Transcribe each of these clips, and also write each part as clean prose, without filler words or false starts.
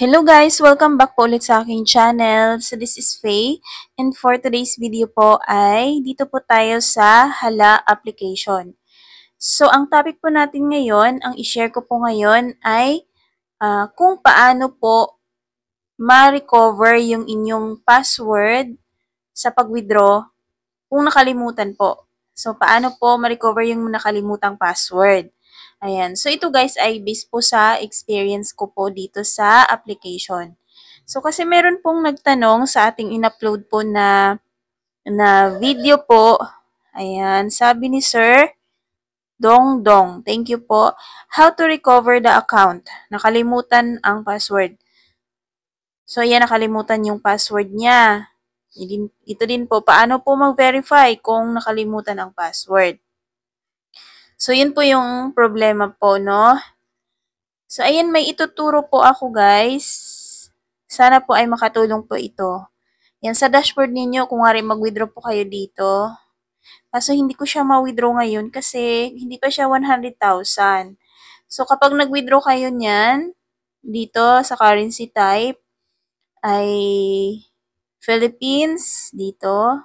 Hello guys! Welcome back po ulit sa aking channel. So this is Faye and for today's video po ay dito po tayo sa Hala application. So ang topic po natin ngayon, ang i-share ko po ngayon ay kung paano po ma-recover yung inyong password sa pag-withdraw kung nakalimutan po. So paano po ma-recover yung nakalimutang password. Ayan. So, ito guys ay based po sa experience ko po dito sa application. So, kasi meron pong nagtanong sa ating in-upload po na video po. Ayan. Sabi ni Sir Dongdong. Thank you po. How to recover the account. Nakalimutan ang password. So, ayan. Nakalimutan yung password niya. Ito din po. Paano po mag-verify kung nakalimutan ang password. So, yun po yung problema po, no? So, ayan, may ituturo po ako, guys. Sana po ay makatulong po ito. Yan, sa dashboard ninyo, kung nga rin mag-withdraw po kayo dito. Kaso, hindi ko siya ma-withdraw ngayon kasi hindi pa siya 100,000. So, kapag nag-withdraw kayo niyan, dito sa currency type, ay Philippines, dito.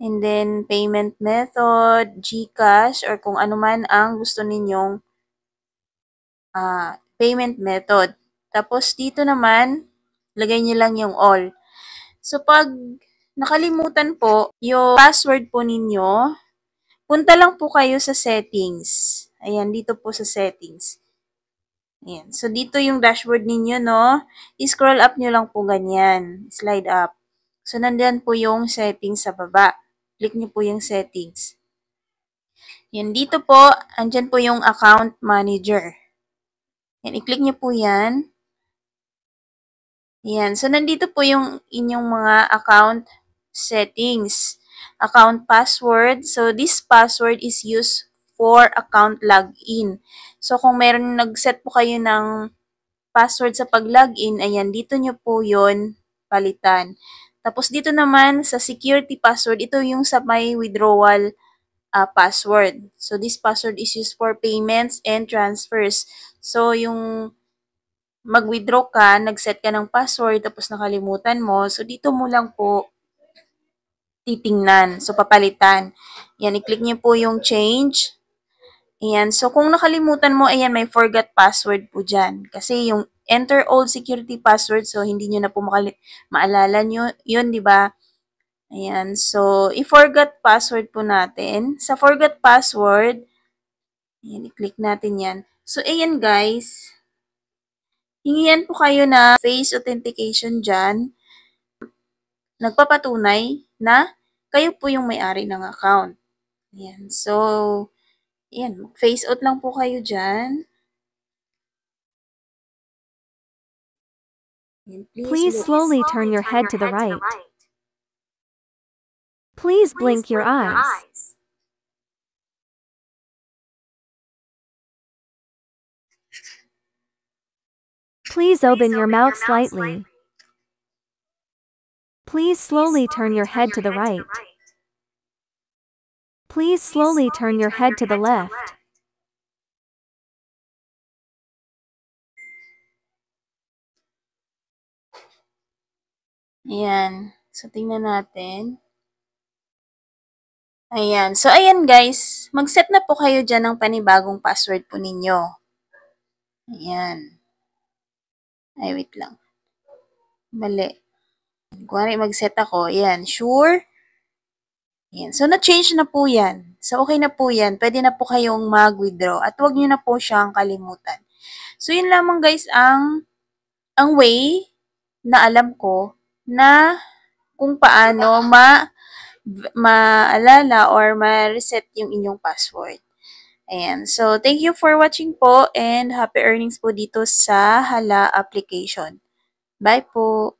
And then, payment method, GCash, or kung ano man ang gusto ninyong payment method. Tapos, dito naman, lagay nyo lang yung all. So, pag nakalimutan po yung password po ninyo, punta lang po kayo sa settings. Ayan, dito po sa settings. Ayan. So, dito yung dashboard ninyo, no? I-scroll up nyo lang po ganyan. Slide up. So, nandyan po yung settings sa baba. Click nyo po yung settings. Yan, dito po, andyan po yung account manager. Yan, i-click nyo po yan. Yan, so nandito po yung inyong mga account settings. Account password. So, this password is used for account login. So, kung meron nag-set po kayo ng password sa pag-login, ayan, dito nyo po yun palitan. Tapos, dito naman sa security password, ito yung sa may withdrawal password. So, this password is used for payments and transfers. So, yung mag-withdraw ka, nag-set ka ng password, tapos nakalimutan mo, so dito mo lang po titingnan. So, papalitan. Yan, i-click niyo po yung change. Ayan, so kung nakalimutan mo, ayan, may forgot password po dyan. Kasi yung enter old security password, so hindi nyo na po maalala nyo, yun, di ba? Ayan, so, i-forgot password po natin. Sa forgot password, ayan, i-click natin yan. So, ayan guys, hingihan po kayo na face authentication dyan. Nagpapatunay na kayo po yung may-ari ng account. Ayan. So, ayan. Face out lang po kayo dyan. Ayan. Please slowly turn your head to the right. Please blink your eyes. Please open your mouth slightly. Please slowly turn your head to the right. Please slowly turn your head to the left. Ayan. So, tingnan natin. Ayan. So, ayan guys. Mag-set na po kayo dyan ng panibagong password po ninyo. Ayan. Ay, wait lang. Mali. Kuwari mag-set ako. Ayan. Sure. Ayan. So, na-change na po yan. So, okay na po yan. Pwede na po kayong mag-withdraw. At huwag nyo na po siyang kalimutan. So, yun lamang guys ang way na alam ko na kung paano maalala or ma-reset yung inyong password. Ayan. So, thank you for watching po and happy earnings po dito sa Hala application. Bye po!